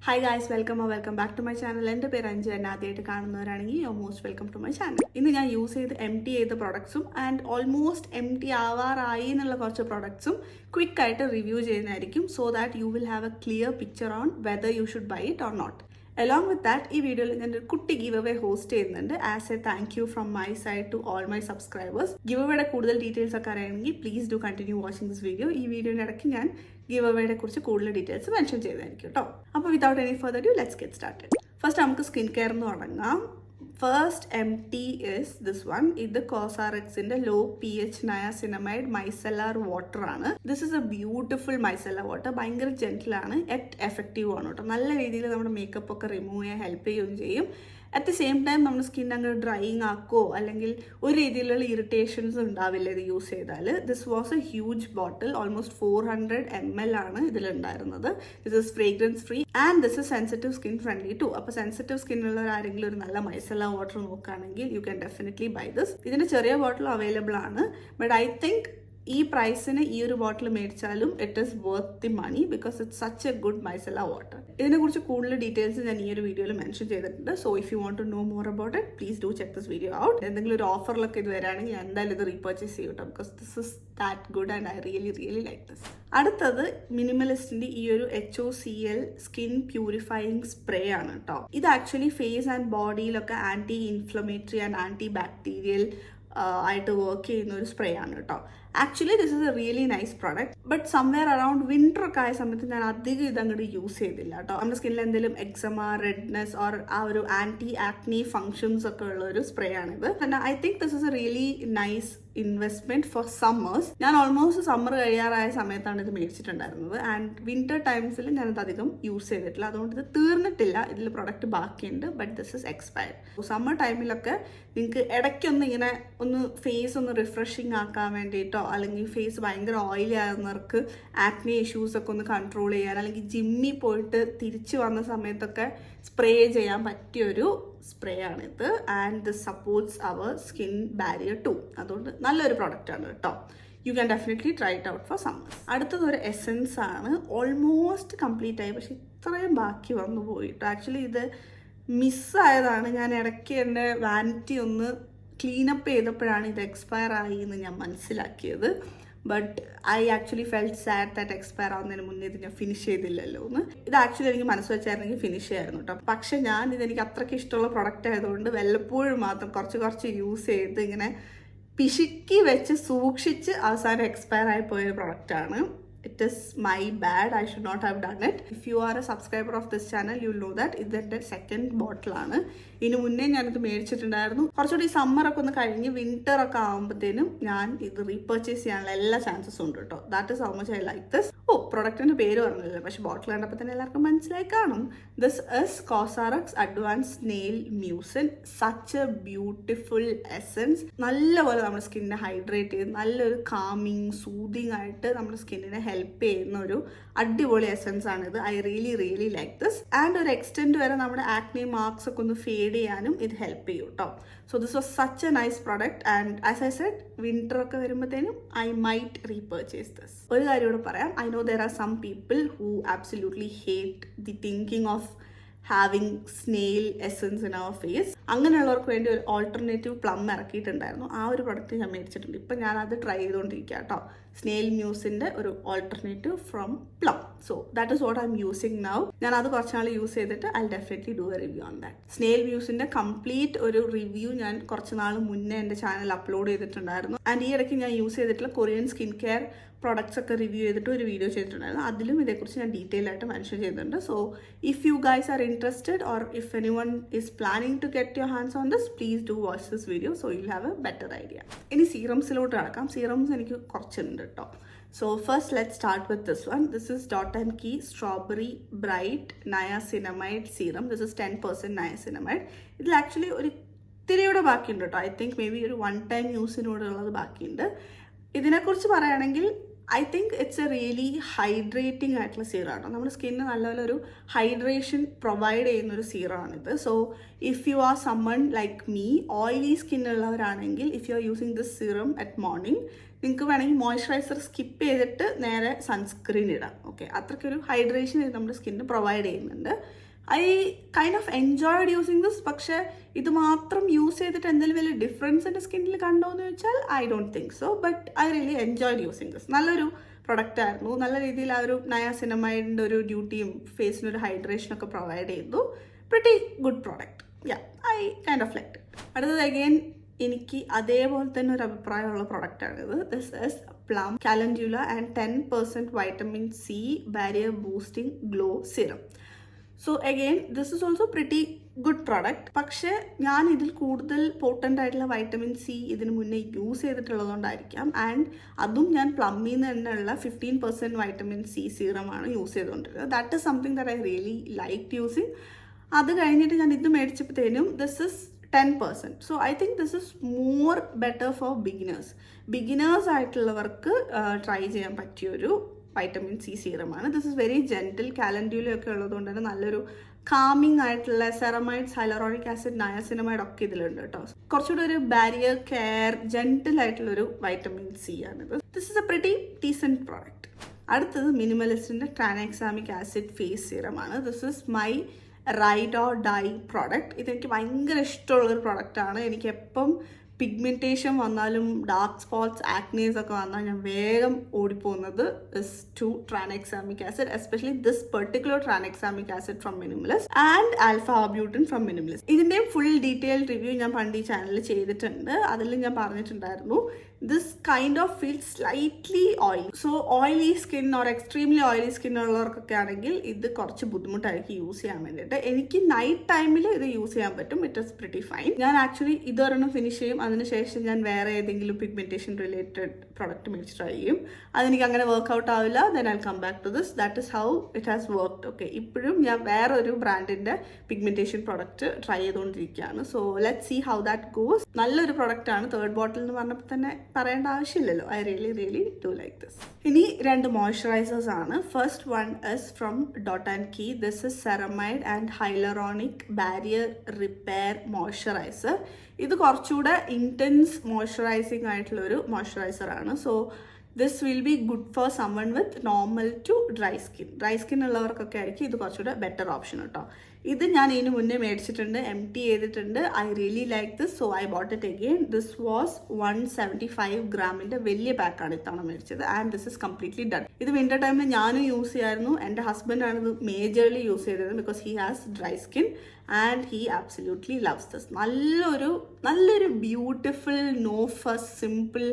Hi guys, welcome back to my channel. എൻ്റെ പേര് അഞ്ജു. എന്നെ ആദ്യമായിട്ട് കാണുന്നവരാണെങ്കിൽ you most welcome to my channel. ഇന്ന് ഞാൻ യൂസ് ചെയ്ത് ചെയ്ത പ്രൊഡക്ട്സും ആൻഡ് ഓൾമോസ്റ്റ് ആവാറായി എന്നുള്ള കുറച്ച് പ്രൊഡക്ട്സും ക്വിക്കായിട്ട് റിവ്യൂ ചെയ്യുന്നതായിരിക്കും, so that you will have a clear picture on whether you should buy it or not. Along with that, ഈ വീഡിയോയിൽ ഞാൻ ഒരു കുട്ടി ഗിവ് അവേ ഹോസ്റ്റ് ചെയ്യുന്നുണ്ട് as a thank you from my side to all my subscribers. ഗിവ് അവയുടെ കൂടുതൽ details ഒക്കെ അറിയണമെങ്കിൽ please do continue watching this video. ഈ വീഡിയോയുടെ ഇടയ്ക്ക് ഞാൻ ഗിവ് അവയുടെ കുറിച്ച് കൂടുതൽ ഡീറ്റെയിൽസ് മെൻഷൻ ചെയ്തായിരിക്കും കേട്ടോ. അപ്പോൾ without any further due let's get started. First നമുക്ക് സ്കിൻ കെയർ എന്ന് തുടങ്ങാം. First MT is this one. ഇത് കോസാറെക്സിന്റെ low pH niacinamide micellar water ആണ്. This is a beautiful micellar water. ഭയങ്കര ജെന്റിൽ ആണ്, എറ്റ് എഫക്റ്റീവ് ആണ് കേട്ടോ. നല്ല രീതിയിൽ നമ്മുടെ മേക്കപ്പ് ഒക്കെ റിമൂവ് ചെയ്യാൻ ഹെൽപ്പ് ചെയ്യുകയും ചെയ്യും. അറ്റ് ദി സെയിം ടൈം നമ്മുടെ സ്കിൻ അങ്ങ് ഡ്രൈയിങ് ആക്കോ അല്ലെങ്കിൽ ഒരു രീതിയിലുള്ള ഇറിറ്റേഷൻസ് ഉണ്ടാവില്ല ഇത് യൂസ് ചെയ്താൽ. This was a huge bottle, almost 400 ml ആണ് ഇതിലുണ്ടായിരുന്നത്. This is fragrance free and this is sensitive skin friendly too. അപ്പോൾ സെൻസിറ്റീവ് സ്കിന്നുള്ള ആരെങ്കിലും ഒരു നല്ല മൈസെല്ലാർ വാട്ടർ നോക്കുകയാണെങ്കിൽ you can definitely buy this. ഇതിൻ്റെ ചെറിയ ബോട്ടിൽ അവൈലബിൾ ആണ്, ബട്ട് ഐ തിങ്ക് ഈ പ്രൈസിന് ഈ ഒരു bottle മേടിച്ചാലും it is worth the money because it's such a good micellar water. ഇതിനെക്കുറിച്ച് കൂടുതൽ ഡീറ്റെയിൽസ് ഞാൻ ഈ ഒരു വീഡിയോയിൽ മെൻഷൻ ചെയ്തിട്ടുണ്ട്. So if you want to know more about it please do check this video out. എന്തെങ്കിലും ഒരു ഓഫറിലൊക്കെ ഇത് വരാണെങ്കിൽ ഞാൻ എന്തായാലും ഇത് റീപർച്ചേസ് ചെയ്യും കേട്ടോ, because this is that good and I really like this. അടുത്തത് മിനിമലിസ്റ്റിന്റെ ഈ ഒരു HOCL സ്കിൻ പ്യൂരിഫയിങ് സ്പ്രേ ആണ് കേട്ടോ. ഇത് ആക്ച്വലി ഫേസ് ആൻഡ് ബോഡിയിലൊക്കെ anti inflammatory and anti bacterial ആയിട്ട് വർക്ക് ചെയ്യുന്ന ഒരു സ്പ്രേ ആണ് കേട്ടോ. Actually this is a really nice product, but somewhere around winter ഒക്കെ ആയ സമയത്ത് ഞാൻ അധികം ഇതങ്ങോട്ട് യൂസ് ചെയ്തില്ല കേട്ടോ. നമ്മുടെ സ്കിന്നിൽ എന്തെങ്കിലും എക്സമ, റെഡ്നെസ് ഓർ ആ ഒരു ആന്റി ആക്നി ഫങ്ഷൻസ് ഒക്കെ ഉള്ള ഒരു സ്പ്രേ ആണിത്. I think this is a really nice investment four summers. ഞാൻ ഓൾമോസ്റ്റ് സമ്മർ കഴിയാറായ സമയത്താണ് ഇത് മേടിച്ചിട്ടുണ്ടായിരുന്നത് ആൻഡ് വിന്റർ ടൈംസിൽ ഞാനത് അധികം യൂസ് ചെയ്തിട്ടില്ല, അതുകൊണ്ട് ഇത് തീർന്നിട്ടില്ല. ഇതിൽ പ്രൊഡക്റ്റ് ബാക്കിയുണ്ട്, but this is expired. Summer ടൈമിലൊക്കെ നിങ്ങൾക്ക് ഇടയ്ക്കൊന്ന് ഇങ്ങനെ ഒന്ന് ഫേസ് ഒന്ന് റിഫ്രഷിങ് ആക്കാൻ വേണ്ടിയിട്ടോ അല്ലെങ്കിൽ ഫേസ് ഭയങ്കര ഓയിലി ആകുന്നവർക്ക് ആക്നി ഇഷ്യൂസ് ഒക്കെ ഒന്ന് കൺട്രോൾ ചെയ്യാൻ അല്ലെങ്കിൽ ജിമ്മിൽ പോയിട്ട് തിരിച്ചു വന്ന സമയത്തൊക്കെ സ്പ്രേ ചെയ്യാൻ പറ്റിയൊരു സ്പ്രേ ആണിത്. And this supports our skin barrier too. അതുകൊണ്ട് നല്ലൊരു പ്രോഡക്റ്റ് ആണ് കേട്ടോ. You can definitely try it out for summers. അടുത്തത് ഒരു എസെൻസ് ആണ്. ഓൾമോസ്റ്റ് കംപ്ലീറ്റ് ആയി, പക്ഷെ ഇത്രയും ബാക്കി വന്നു പോയിട്ട് ആക്ച്വലി ഇത് മിസ്സായതാണ്. ഞാൻ ഇടയ്ക്ക് എൻ്റെ വാനിറ്റി ഒന്ന് ക്ലീനപ്പ് ചെയ്തപ്പോഴാണ് ഇത് എക്സ്പയർ ആയി എന്ന് ഞാൻ മനസ്സിലാക്കിയത്. But I actually felt sad that expire ആവുന്നതിന് മുന്നേ ഇത് ഞാൻ ഫിനിഷ് ചെയ്തില്ലല്ലോ എന്ന്. ഇത് ആക്ച്വലി എനിക്ക് മനസ്സ് വെച്ചായിരുന്നെങ്കിൽ ഫിനിഷ് ചെയ്യായിരുന്നു കേട്ടോ. പക്ഷെ ഞാൻ ഇതെനിക്ക് അത്രയ്ക്ക് ഇഷ്ടമുള്ള പ്രൊഡക്റ്റ് ആയതുകൊണ്ട് വല്ലപ്പോഴും മാത്രം കുറച്ച് യൂസ് ചെയ്ത് ഇങ്ങനെ പിശുക്കി വെച്ച് സൂക്ഷിച്ച് അവസാനം എക്സ്പയർ ആയി പോയ പ്രൊഡക്റ്റാണ്. It is my bad. I should not have done it. If you are a subscriber of this channel, you'll know that ഇതിൻ്റെ സെക്കൻഡ് ബോട്ടിലാണ്. ഇതിന് മുന്നേ ഞാനിത് മേടിച്ചിട്ടുണ്ടായിരുന്നു. കുറച്ചുകൂടി സമ്മറൊക്കെ ഒന്ന് കഴിഞ്ഞ് വിന്റർ ഒക്കെ ആകുമ്പോഴത്തേനും ഞാൻ ഇത് റീപർച്ചേസ് ചെയ്യാനുള്ള എല്ലാ ചാൻസസും ഉണ്ട് കേട്ടോ. That is how much I like this. പ്രൊഡക്റ്റിൻ്റെ പേര് പറഞ്ഞില്ല, പക്ഷെ ബോട്ടിൽ കണ്ടപ്പോൾ തന്നെ എല്ലാവർക്കും മനസ്സിലായി കാണും. This is Cosrx advance snail mucin. Such a beautiful essence. നല്ലപോലെ നമ്മുടെ സ്കിന്നിനെ ഹൈഡ്രേറ്റ് ചെയ്ത് നല്ലൊരു കാമിങ് സൂതിങ് ആയിട്ട് നമ്മുടെ സ്കിന്നിനെ ഹെൽപ്പ് ചെയ്യുന്ന ഒരു അടിപൊളി എസെൻസ് ആണിത്. I really like this. And ഒരു എക്സ്റ്റെൻഡ് വരെ നമ്മുടെ ആക്നി മാർക്സ് ഒക്കെ ഒന്ന് ഫേഡ് ചെയ്യാനും ഇത് ഹെൽപ്പ് ചെയ്യും കേട്ടോ. So this was such a nice product and as I said winter ഒക്കെ വരുമ്പോഴത്തേനും ഐ മൈറ്റ് റീപർച്ചേസ് ദിസ്. ഒരു കാര്യം കൂടെ പറയാം. I know there are some people who absolutely hate the thinking of having snail essence in our face. അങ്ങനെയുള്ളവർക്ക് വേണ്ടി ഒരു alternative plum ഇറക്കിയിട്ടുണ്ടായിരുന്നു. ആ ഒരു പ്രൊഡക്റ്റ് ഞാൻ മേടിച്ചിട്ടുണ്ട്. ഇപ്പം ഞാൻ അത് ട്രൈ ചെയ്തുകൊണ്ടിരിക്കുക കേട്ടോ. സ്നെയിൽ മ്യൂസിൻ്റെ ഒരു alternative from Plum. So that is what I am using now. ഞാൻ അത് കുറച്ച് നാൾ യൂസ് ചെയ്തിട്ട് I definitely do a review on that. Snail മ്യൂസിൻ്റെ കംപ്ലീറ്റ് ഒരു റിവ്യൂ ഞാൻ കുറച്ച് നാൾ മുന്നേ എൻ്റെ ചാനൽ അപ്ലോഡ് ചെയ്തിട്ടുണ്ടായിരുന്നു. ആൻഡ് ഈ ഇടയ്ക്ക് ഞാൻ യൂസ് ചെയ്തിട്ടുള്ള കൊറിയൻ സ്കിൻ കെയർ പ്രോഡക്ട്സ് ഒക്കെ റിവ്യൂ ചെയ്തിട്ട് ഒരു വീഡിയോ ചെയ്തിട്ടുണ്ടായിരുന്നു. അതിലും ഇതേക്കുറിച്ച് ഞാൻ ഡീറ്റെയിൽ ആയിട്ട് മെൻഷൻ ചെയ്തിട്ടുണ്ട്. So if you guys are interested or if anyone is planning to get your hands on this please do watch this video so you have a better idea. ഇനി സീറംസിലോട്ട് നടക്കാം. Serums എനിക്ക് കുറച്ചുണ്ട് കേട്ടോ. So first let's start with this one. This is Dot & Key Strawberry Bright Niacinamide Serum. This is 10% niacinamide. ഇതിൽ actually ഒരു ഇത്തിരിയുടെ ബാക്കിയുണ്ട് കേട്ടോ. ഐ തിങ്ക് മേ ബി ഒരു 1 ടൈം യൂസിനോടുള്ളത് ബാക്കിയുണ്ട്. ഇതിനെക്കുറിച്ച് പറയുകയാണെങ്കിൽ I think it's a really hydrating ആയിട്ടുള്ള സീറമാണ്. നമ്മുടെ സ്കിന്നിന് നല്ലപോലെ ഒരു ഹൈഡ്രേഷൻ പ്രൊവൈഡ് ചെയ്യുന്നൊരു സീറമാണിത്. So if you are someone like me oily സ്കിന്നുള്ളവരാണെങ്കിൽ if you are using this serum at morning നിങ്ങൾക്ക് വേണമെങ്കിൽ മോയ്സ്ചറൈസർ സ്കിപ്പ് ചെയ്തിട്ട് നേരെ സൺസ്ക്രീൻ ഇടാം. ഓക്കെ, അത്രയ്ക്കൊരു ഹൈഡ്രേഷൻ ഇത് നമ്മുടെ സ്കിന്നിന് പ്രൊവൈഡ് ചെയ്യുന്നുണ്ട്. I kind of enjoyed using this. പക്ഷേ ഇത് മാത്രം യൂസ് ചെയ്തിട്ട് എന്തെങ്കിലും വലിയ ഡിഫറൻസ് എൻ്റെ സ്കിന്നിൽ കണ്ടോ എന്ന് ചോദിച്ചാൽ I don't think so. But I really enjoyed using this. നല്ലൊരു പ്രൊഡക്റ്റ് ആയിരുന്നു. നല്ല രീതിയിൽ ആ ഒരു നയാസിനമൈഡിൻ്റെ ഒരു ഡ്യൂട്ടിയും ഫേസിനൊരു ഹൈഡ്രേഷനൊക്കെ പ്രൊവൈഡ് ചെയ്തു. Pretty good product. Yeah, I kind of like it. അടുത്തത് അഗെയിൻ എനിക്ക് അതേപോലെ തന്നെ ഒരു അഭിപ്രായമുള്ള പ്രൊഡക്റ്റാണിത്. This is Plum calendula and 10% vitamin C barrier boosting glow serum. So again this is also pretty good product. പക്ഷേ ഞാൻ ഇതിൽ കൂടുതൽ പോട്ടൻ്റ് ആയിട്ടുള്ള വൈറ്റമിൻ സി ഇതിന് മുന്നേ യൂസ് ചെയ്തിട്ടുള്ളതുകൊണ്ടായിരിക്കാം. ആൻഡ് അതും ഞാൻ പ്ലമ്മിൽ നിന്ന് തന്നെയുള്ള 15% വൈറ്റമിൻ സി സീറമാണ് യൂസ് ചെയ്തുകൊണ്ടിരുന്നത്. That is something that I really like using. അത് കഴിഞ്ഞിട്ട് ഞാൻ ഇത് മേടിച്ചപ്പോഴത്തേനും this is 10%. So I think this is more better for beginners ആയിട്ടുള്ളവർക്ക് ട്രൈ ചെയ്യാൻ പറ്റിയൊരു വൈറ്റമിൻ സി സീറമാണ്. This is very gentle. കാലൻഡ്യൂലൊക്കെ ഉള്ളതുകൊണ്ട് തന്നെ നല്ലൊരു കാമിങ് ആയിട്ടുള്ള സെറമൈഡ്സ്, ഹൈലറോണിക് ആസിഡ്, നയാസിനമൈഡ് ഒക്കെ ഇതിലുണ്ട് കേട്ടോ. കുറച്ചുകൂടെ ഒരു ബാരിയർ കെയർ ജെൻറ്റിൽ ആയിട്ടുള്ളൊരു വൈറ്റമിൻ സി ആണിത്. This is a pretty decent product. അടുത്തത് മിനിമലിസ്റ്റിൻ്റെ ട്രാൻഎക്സാമിക് ആസിഡ് ഫേസ് സീറമാണ്. This is my ride or die product. ഇതെനിക്ക് ഭയങ്കര ഇഷ്ടമുള്ളൊരു പ്രൊഡക്റ്റാണ്. എനിക്ക് എപ്പം പിഗ്മെൻറ്റേഷൻ വന്നാലും ഡാർക്ക് സ്പോട്ട്സ്, ആക്നീസ് ഒക്കെ വന്നാൽ ഞാൻ വേഗം ഓടിപ്പോകുന്നത് is to tranexamic acid, especially this particular tranexamic acid from Minimalist and alpha arbutin from Minimalist. ഇതിൻ്റെയും ഫുൾ ഡീറ്റെയിൽ റിവ്യൂ ഞാൻ പണ്ട് ഈ ചാനലിൽ ചെയ്തിട്ടുണ്ട്. അതിൽ ഞാൻ പറഞ്ഞിട്ടുണ്ടായിരുന്നു this kind of feel slightly oily. So oily skin or extremely oily skin ഉള്ളവർക്കൊക്കെ ആണെങ്കിൽ ഇത് കുറച്ച് ബുദ്ധിമുട്ടായിരിക്കും യൂസ് ചെയ്യാൻ വേണ്ടിയിട്ട്. എനിക്ക് നൈറ്റ് ടൈമിൽ ഇത് യൂസ് ചെയ്യാൻ പറ്റും. It is pretty fine. ഞാൻ ആക്ച്വലി ഇതൊരെണ്ണം ഫിനിഷ് ചെയ്യും. അതിനുശേഷം ഞാൻ വേറെ ഏതെങ്കിലും പിഗ്മെൻറ്റേഷൻ റിലേറ്റഡ് പ്രോഡക്റ്റ് മേടിച്ച് ട്രൈ ചെയ്യും. അതെനിക്ക് അങ്ങനെ വർക്ക്ഔട്ട് ആവില്ല, then I come back to this. That is how it has worked. Okay, ഇപ്പോഴും ഞാൻ വേറൊരു ബ്രാൻഡിൻ്റെ പിഗ്മെൻറ്റേഷൻ പ്രോഡക്റ്റ് ട്രൈ ചെയ്തുകൊണ്ടിരിക്കുകയാണ്. So let see how that goes. നല്ലൊരു പ്രോഡക്റ്റ് ആണ്. തേർഡ് ബോട്ടിൽ എന്ന് പറഞ്ഞപ്പോൾ തന്നെ പറയേണ്ട ആവശ്യമില്ലല്ലോ. I really do like this. ഇനി 2 മോയ്സ്ചറൈസേഴ്സ് ആണ്. First one is from Dot and Key. This is ceramide and hyaluronic barrier repair moisturiser. ഇത് കുറച്ചുകൂടെ ഇൻറ്റൻസ് മോയ്സ്ചറൈസിങ് ആയിട്ടുള്ളൊരു മോയ്സ്ചറൈസർ ആണ്. So this will be good for someone with normal to dry skin. Dry skin ഉള്ളവർക്കൊക്കെ ആയിരിക്കും ഇത് കുറച്ചുകൂടെ better option കേട്ടോ. ഇത് ഞാൻ ഇതിന് മുന്നേ മേടിച്ചിട്ടുണ്ട്, empty ചെയ്തിട്ടുണ്ട്. I really like this. So I boat it again. This was 175 ഗ്രാമിൻ്റെ വലിയ പാക്കാണ് ഇത്തവണ മേടിച്ചത്. And this is completely done. ഇത് വിൻ്റർ ടൈമിൽ ഞാനും യൂസ് ചെയ്യായിരുന്നു. എൻ്റെ ഹസ്ബൻഡാണ് ഇത് മേജർലി യൂസ് ചെയ്തത് because he has dry skin and he absolutely loves this. നല്ലൊരു ബ്യൂട്ടിഫുൾ നോ ഫസ് സിമ്പിൾ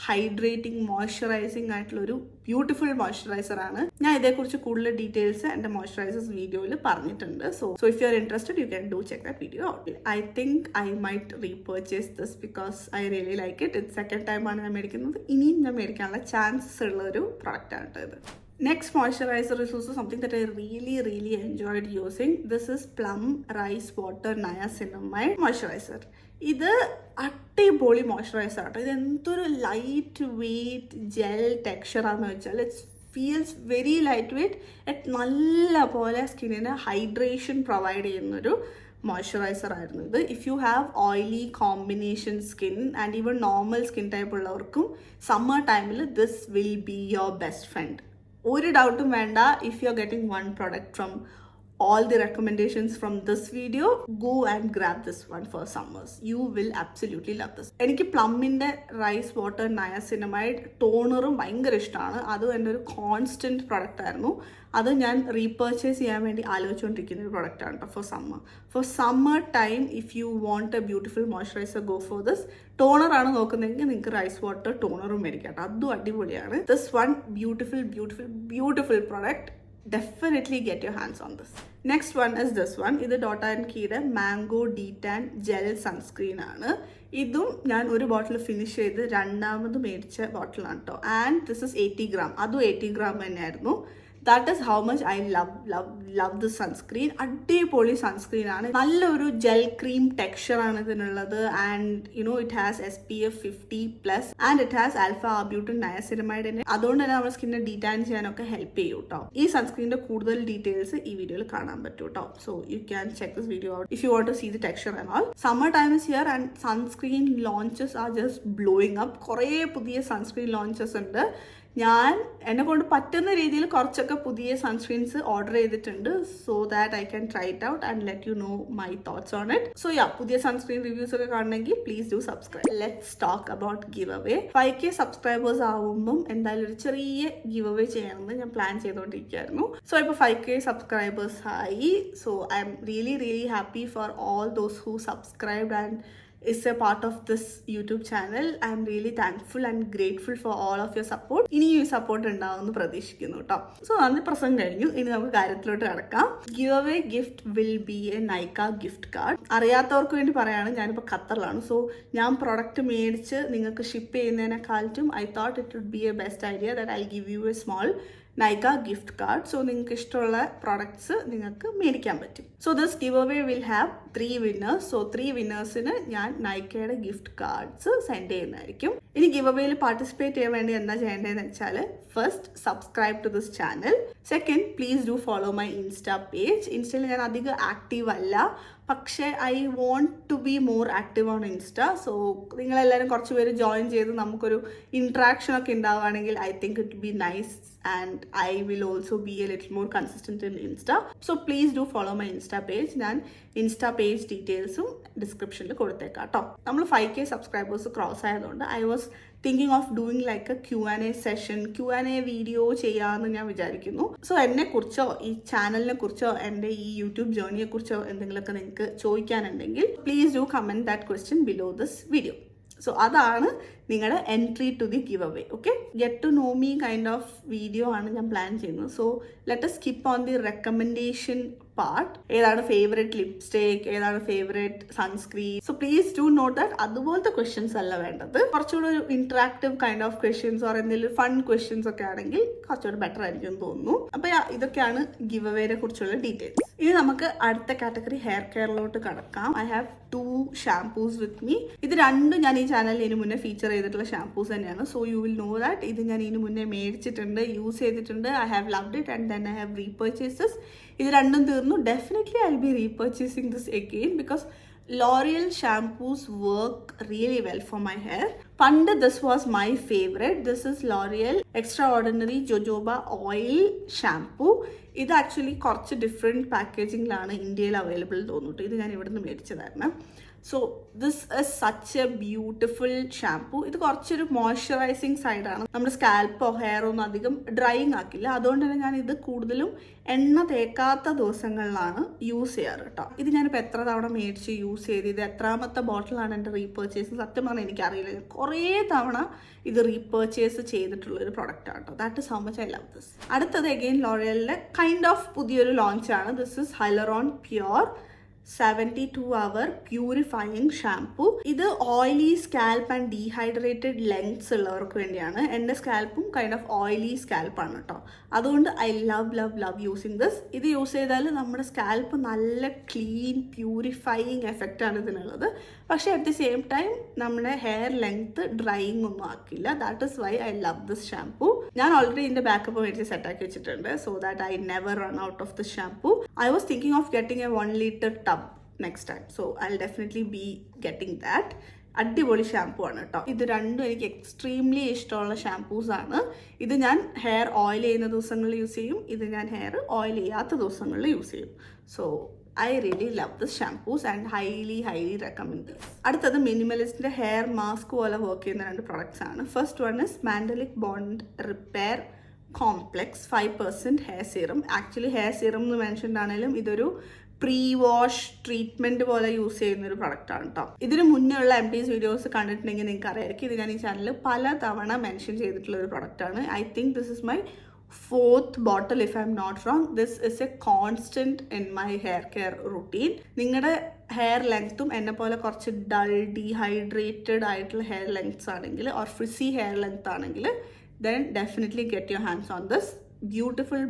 ഹൈഡ്രേറ്റിംഗ് മോയ്സ്ചറൈസിങ് ആയിട്ടുള്ളൊരു ബ്യൂട്ടിഫുൾ മോയ്സ്ചറൈസർ ആണ്. ഞാൻ ഇതേക്കുറിച്ച് കൂടുതൽ ഡീറ്റെയിൽസ് എൻ്റെ മോയ്സ്ചറൈസേഴ്സ് വീഡിയോയിൽ പറഞ്ഞിട്ടുണ്ട്. So if you're interested you can do check that video out. I think I might repurchase this because I really like it. It's second time ആണ് ഞാൻ മേടിക്കുന്നത്. ഇനിയും ഞാൻ മേടിക്കാനുള്ള ചാൻസസ് ഉള്ള ഒരു പ്രൊഡക്റ്റ് ആണ് ഇത്. Next moisturizer is also something that I really enjoyed using. This is Plum Rice Water Niacinamide Moisturizer. ഇത് അടിപൊളി മോയ്സ്ചറൈസർ ആട്ടോ. ഇത് എന്തൊരു ലൈറ്റ് വെയ്റ്റ് ജെൽ ടെക്സ്ചറാന്ന് വെച്ചാൽ it's feels very light weight. നല്ല പോലെ സ്കിന്നിന് ഹൈഡ്രേഷൻ പ്രൊവൈഡ് ചെയ്യുന്നൊരു മോയ്സ്ചറൈസർ ആയിരുന്നു ഇത്. If you have oily combination skin and even normal skin type ഉള്ളവർക്കും സമ്മർ ടൈമിൽ this will be your best friend. ഒരു ഡൗട്ടും വേണ്ട. If you are getting one product from all the recommendations from this video, go and grab this one for summers. You will absolutely love this. എനിക്ക് പ്ലമ്മിൻ്റെ rice water niacinamide ടോണറും ഭയങ്കര ഇഷ്ടമാണ്. അതും എൻ്റെ ഒരു constant product ആയിരുന്നു. അത് ഞാൻ റീപർച്ചേസ് ചെയ്യാൻ വേണ്ടി ആലോചിച്ചുകൊണ്ടിരിക്കുന്ന ഒരു പ്രൊഡക്റ്റാണ് കേട്ടോ for summer time. If you want a beautiful moisturiser go for this. ടോണറാണ് നോക്കുന്നതെങ്കിൽ നിങ്ങൾക്ക് റൈസ് വാട്ടർ ടോണറും മേടിക്കാം കേട്ടോ. അതും അടിപൊളിയാണ്. This one beautiful product. Definitely get your hands on this. Next one is this one. ഇത് ഡോട്ട് ആൻഡ് കീയുടെ മാംഗോ ഡീറ്റാൻ ജെൽ സൺസ്ക്രീൻ ആണ്. ഇതും ഞാൻ ഒരു ബോട്ടിൽ ഫിനിഷ് ചെയ്ത് രണ്ടാമത് മേടിച്ച ബോട്ടിലാണ് കേട്ടോ. And this is 80 gram. അതും 80 ഗ്രാം തന്നെയായിരുന്നു. That is how much I love this sunscreen. അടിപൊളി സൺസ്ക്രീൻ ആണ്. നല്ലൊരു ജെൽ ക്രീം ടെക്സ്ചർ ആണ് ഇതിനുള്ളത്. And it has SPF 50+ and it has alpha arbutin niacinamide. അതുകൊണ്ട് തന്നെ നമ്മുടെ സ്കിന്നെ ഡീറ്റാൻ ചെയ്യാനൊക്കെ ഹെൽപ്പ് ചെയ്യും കേട്ടോ. ഈ സൺസ്ക്രീനിന്റെ കൂടുതൽ ഡീറ്റെയിൽസ് ഈ വീഡിയോയിൽ കാണാൻ പറ്റും കേട്ടോ. So you can check this video out if you want to see the texture and all. Summer time is here and sunscreen launches are just blowing up. കുറേ പുതിയ സൺസ്ക്രീൻ ലോഞ്ചസ് ഉണ്ട്. ഞാൻ എന്നെ കൊണ്ട് പറ്റുന്ന രീതിയിൽ കുറച്ചൊക്കെ പുതിയ സൺസ്ക്രീൻസ് ഓർഡർ ചെയ്തിട്ടുണ്ട്. So that I can try it out and let you know my thoughts on it. So പുതിയ സൺസ്ക്രീൻ റിവ്യൂസ് ഒക്കെ കാണണമെങ്കിൽ please do subscribe. Let's talk about give away. 5K subscribers ആവുമ്പം എന്തായാലും ഒരു ചെറിയ ഗിവ് അവേ ചെയ്യണമെന്ന് ഞാൻ പ്ലാൻ ചെയ്തുകൊണ്ടിരിക്കുകയായിരുന്നു. സോ ഇപ്പോൾ 5K സബ്സ്ക്രൈബേഴ്സ് ആയി. So I am really happy for all those who subscribed and is a part of this YouTube channel. I am really thankful and grateful for all of your support. ഇനി ഈ support ഉണ്ടാവുമെന്ന് പ്രതീക്ഷിക്കുന്നു കേട്ടോ. So അന്ന് പ്രസംഗം കഴിഞ്ഞു. ഇനി നമുക്ക് കാര്യത്തിലോട്ട് കിടക്കാം. Give away gift will be A Nykaa gift card. അറിയാത്തവർക്ക് വേണ്ടി പറയാണ്, ഞാനിപ്പോൾ ഖത്തറിലാണ്. സോ ഞാൻ പ്രൊഡക്റ്റ് മേടിച്ച് നിങ്ങൾക്ക് ഷിപ്പ് ചെയ്യുന്നതിനെക്കാളും I thought it would be a best idea that I give you a small Nykaa gift card. So നിങ്ങൾക്ക് ഇഷ്ടമുള്ള പ്രോഡക്ട്സ് നിങ്ങൾക്ക് മേടിക്കാൻ പറ്റും. So this giveaway will have 3 winners. So 3 winners-ന് ഞാൻ നൈക്കയുടെ ഗിഫ്റ്റ് കാർഡ്സ് സെൻഡ് ചെയ്യുന്നതായിരിക്കും. ഇനി ഗിവ് അവേയിൽ പാർട്ടിസിപ്പേറ്റ് ചെയ്യാൻ വേണ്ടി എന്താ ചെയ്യേണ്ടതെന്ന് വെച്ചാൽ, first subscribe to this channel. Second, please do follow my insta page. ഇൻസ്റ്റയിൽ ഞാൻ അധികം ആക്റ്റീവ് അല്ല, പക്ഷേ I want to be more active on insta. So നിങ്ങളെല്ലാവരും കുറച്ച് പേര് ജോയിൻ ചെയ്ത് നമുക്കൊരു ഇൻട്രാക്ഷൻ ഒക്കെ ഉണ്ടാവുകയാണെങ്കിൽ I think it be nice and I will also be a little more consistent in Insta. So please do follow my Insta page. ഞാൻ insta page ഡീറ്റെയിൽസും ഡിസ്ക്രിപ്ഷനിൽ കൊടുത്തേക്കാം കേട്ടോ. നമ്മൾ 5K സബ്സ്ക്രൈബേഴ്സ് ക്രോസ് ആയതുകൊണ്ട് I was thinking of doing like A Q&A session, Q&A video ചെയ്യാമെന്ന് ഞാൻ വിചാരിക്കുന്നു. സോ എന്നെക്കുറിച്ചോ ഈ ചാനലിനെ കുറിച്ചോ എൻ്റെ ഈ യൂട്യൂബ് ജേർണിയെ കുറിച്ചോ എന്തെങ്കിലുമൊക്കെ നിങ്ങൾക്ക് ചോദിക്കാനുണ്ടെങ്കിൽ please do comment that question below this video. So അതാണ് നിങ്ങളുടെ entry to the give away. Okay, get to know me kind of video ആണ് ഞാൻ പ്ലാൻ ചെയ്യുന്നത്. So let us skip on the recommendation part. ഏതാണ് favourite lipstick, ഏതാണ് favourite sunscreen. So please do note that അതുപോലത്തെ questions അല്ല വേണ്ടത്. കുറച്ചുകൂടെ ഒരു interactive kind of questions or എന്തെങ്കിലും ഫൺ ക്വസ്റ്റ്യൻസ് ഒക്കെ ആണെങ്കിൽ കുറച്ചുകൂടെ ബെറ്റർ ആയിരിക്കും എന്ന് തോന്നുന്നു. അപ്പോൾ ഇതൊക്കെയാണ് ഗിവ് അവേനെ കുറിച്ചുള്ള ഡീറ്റെയിൽസ്. ഇനി നമുക്ക് അടുത്ത കാറ്റഗറി ഹെയർ കെയറിലോട്ട് കടക്കാം. I have 2 shampoos with me. ഇത് രണ്ടും ഞാൻ ഈ ചാനലിൽ ഇതിന് മുന്നേ ഫീച്ചർ ചെയ്തിട്ടുള്ള ഷാംപൂസ് തന്നെയാണ്. So you will know that ഇത് ഞാൻ ഇതിന് മുന്നേ മേടിച്ചിട്ടുണ്ട്, യൂസ് ചെയ്തിട്ടുണ്ട്. I have loved it and then I have repurchases. ഇത് രണ്ടും തീർന്നു. Definitely I will be repurchasing this again because L'Oreal shampoos work really well for my hair. Panda, this was my favorite. This is L'Oreal Extraordinary Jojoba Oil Shampoo. ഇത് actually കുറച്ച് different പാക്കേജിങ്ങിലാണ് ഇന്ത്യയിൽ available തോന്നിട്ട്. ഇത് ഞാൻ ഇവിടെ നിന്ന് മേടിച്ചതായിരുന്നു. So this is such a beautiful shampoo. ഇത് കുറച്ചൊരു മോയ്സ്ചറൈസിങ് സൈഡാണ്. നമ്മുടെ സ്കാൽപ്പോ ഹെയറോ ഒന്നും അധികം ഡ്രൈയിങ് ആക്കില്ല. അതുകൊണ്ട് തന്നെ ഞാൻ ഇത് കൂടുതലും എണ്ണ തേക്കാത്ത ദിവസങ്ങളിലാണ് യൂസ് ചെയ്യാറ് കേട്ടോ. ഇത് ഞാനിപ്പോൾ എത്ര തവണ മേടിച്ച് യൂസ് ചെയ്ത് ഇത് എത്രാമത്തെ ബോട്ടിലാണ് എൻ്റെ റീപർച്ചേസ്. സത്യം പറഞ്ഞാൽ എനിക്കറിയില്ല. ഞാൻ കുറേ തവണ ഇത് റീപർച്ചേസ് ചെയ്തിട്ടുള്ളൊരു പ്രൊഡക്റ്റാണ് കേട്ടോ. That is how much I love this. അടുത്തത് അഗെയിൻ ലോറിയലിലെ കൈൻഡ് ഓഫ് പുതിയൊരു ലോഞ്ചാണ്. This is hyaluron pure 72-hour purifying shampoo. ഇത് oily scalp and dehydrated lengths ഉള്ളവർക്ക് വേണ്ടിയാണ്. എൻ്റെ സ്കാൽപ്പും കൈൻഡ് ഓഫ് ഓയിലി സ്കാൽപ്പാണ് കേട്ടോ. അതുകൊണ്ട് ഐ ലവ് യൂസിങ് ദിസ്. ഇത് യൂസ് ചെയ്താൽ നമ്മുടെ സ്കാൽപ്പ് നല്ല ക്ലീൻ പ്യൂരിഫയിങ് എഫക്റ്റാണ് ഇതിനുള്ളത്. പക്ഷേ അറ്റ് ദി സെയിം ടൈം നമ്മുടെ ഹെയർ ലെങ്ത്ത് ഡ്രൈയിങ് ഒന്നും ആക്കില്ല. That is why I love this shampoo. ഞാൻ ഓൾറെഡി ഇതിൻ്റെ ബാക്കപ്പ് മേടിച്ച് സെറ്റാക്കി വെച്ചിട്ടുണ്ട്. So that I never run out of this shampoo. I was thinking of getting A 1 liter tub next time. So I will definitely be getting that. അടിപൊളി shampoo ആണ് കേട്ടോ. ഇത് രണ്ടും എനിക്ക് എക്സ്ട്രീംലി ഇഷ്ടമുള്ള ഷാംപൂസ് ആണ്. ഇത് ഞാൻ ഹെയർ ഓയിൽ ചെയ്യുന്ന ദിവസങ്ങളിൽ യൂസ് ചെയ്യും. ഇത് ഞാൻ ഹെയർ ഓയിൽ ചെയ്യാത്ത ദിവസങ്ങളിൽ യൂസ് ചെയ്യും. So I really love this shampoos and highly recommend this. അടുത്തത് മിനിമലിസ്റ്റിൻ്റെ ഹെയർ മാസ്ക് പോലെ വർക്ക് ചെയ്യുന്ന 2 products ആണ്. First one is mandelic bond repair complex 5% hair serum. Actually hair serum എന്ന് മെൻഷൻഡ് ആണെങ്കിലും ഇതൊരു പ്രീ വാഷ് ട്രീറ്റ്മെൻറ്റ് പോലെ use ചെയ്യുന്ന ഒരു പ്രൊഡക്റ്റാണ് കേട്ടോ. ഇതിന് മുന്നേ ഉള്ള MT's വീഡിയോസ് കണ്ടിട്ടുണ്ടെങ്കിൽ നിങ്ങൾക്ക് അറിയായിരിക്കും. ഇത് ഞാൻ ഈ ചാനലിൽ പല തവണ മെൻഷൻ ചെയ്തിട്ടുള്ള ഒരു പ്രൊഡക്റ്റാണ്. I think this is my 4th bottle if I'm not wrong. This is a constant in my hair care routine. നിങ്ങളുടെ ഹെയർ ലെങ്ത്തും എന്നെ പോലെ കുറച്ച് ഡൾ ഡീഹൈഡ്രേറ്റഡ് ആയിട്ടുള്ള ഹെയർ ലെങ്ത്സ് ആണെങ്കിൽ ഓർ ഫ്രിസി ഹെയർ ലെങ്ത് ആണെങ്കിൽ then definitely get your hands on this. Beautiful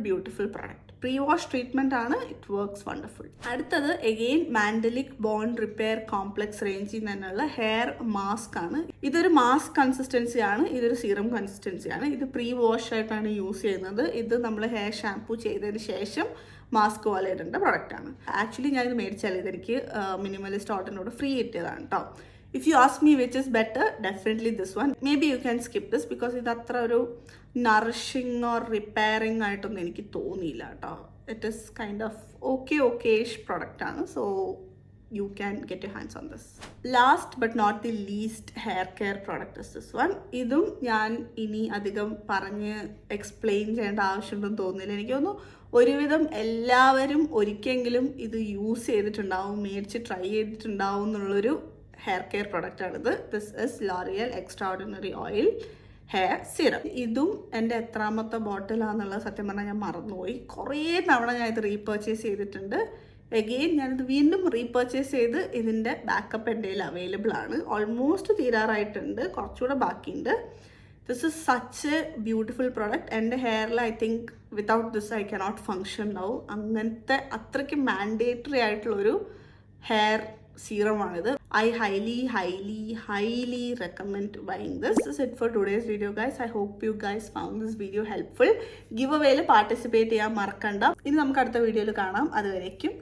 product. Pre wash treatment ആണ്, it works wonderful. അടുത്തത് again mandelic bond repair complex റേഞ്ചിൽ നിന്നുള്ള ഹെയർ മാസ്ക് ആണ്. ഇതൊരു മാസ്ക് കൺസിസ്റ്റൻസി ആണ്, ഇതൊരു സീറം കൺസിസ്റ്റൻസി ആണ്. ഇത് പ്രീ വാഷ് ആയിട്ടാണ് യൂസ് ചെയ്യുന്നത്. ഇത് നമ്മൾ ഹെയർ ഷാംപൂ ചെയ്തതിന് ശേഷം മാസ്ക് പോലെ ഇടേണ്ട പ്രൊഡക്റ്റ് ആണ്. ആക്ച്വലി ഞാനിത് മേടിച്ചാൽ ഇതെനിക്ക് മിനിമലിസ്റ്റ് ഓർഡറിനോട് ഫ്രീ കിട്ടിയതാണ് കേട്ടോ. If you ask me which is better, definitely this one. Maybe you can skip this because ഇത് അത്ര ഒരു നറിഷിങ് ഓർ റിപ്പയറിങ് ആയിട്ടൊന്നും എനിക്ക് തോന്നിയില്ല കേട്ടോ. It is kind of okayish product ആണ്. So you can get your hands on this. Last but not the least hair care product is this one. ഇതും ഞാൻ ഇനി അധികം പറഞ്ഞ് എക്സ്പ്ലെയിൻ ചെയ്യേണ്ട ആവശ്യമുണ്ടെന്ന് തോന്നുന്നില്ല. എനിക്ക് തോന്നുന്നു ഒരുവിധം എല്ലാവരും ഒരിക്കലെങ്കിലും ഇത് യൂസ് ചെയ്തിട്ടുണ്ടാവും, മേടിച്ച് ട്രൈ ചെയ്തിട്ടുണ്ടാവും എന്നുള്ളൊരു ഹെയർ കെയർ പ്രൊഡക്റ്റ് ആണിത്. This is L'Oréal extraordinary oil hair serum. ഇതും എൻ്റെ എത്രാമത്തെ ബോട്ടിലാണെന്നുള്ളത് സത്യം പറഞ്ഞാൽ ഞാൻ മറന്നുപോയി. കുറേ തവണ ഞാൻ ഇത് റീപർച്ചേസ് ചെയ്തിട്ടുണ്ട്. അഗെയിൻ ഞാനിത് വീണ്ടും റീപർച്ചേസ് ചെയ്ത് ഇതിൻ്റെ ബാക്കപ്പ് എൻ്റെ കയ്യിൽ അവൈലബിൾ ആണ്. ഓൾമോസ്റ്റ് തീരാറായിട്ടുണ്ട്, കുറച്ചുകൂടെ ബാക്കിയുണ്ട്. This is such a beautiful product. എൻ്റെ ഹെയറിൽ I think without this I cannot function now. അങ്ങനത്തെ അത്രയ്ക്ക് മാൻഡേറ്ററി ആയിട്ടുള്ളൊരു ഹെയർ സീറമാണിത്. I highly recommend buying this. This is it for today's video guys. I hope you guys found this video helpful. Giveaway participate ചെയ്യാൻ മറക്കണ്ട. ഇനി നമുക്ക് അടുത്ത വീഡിയോയിൽ കാണാം. അതുവരേക്കും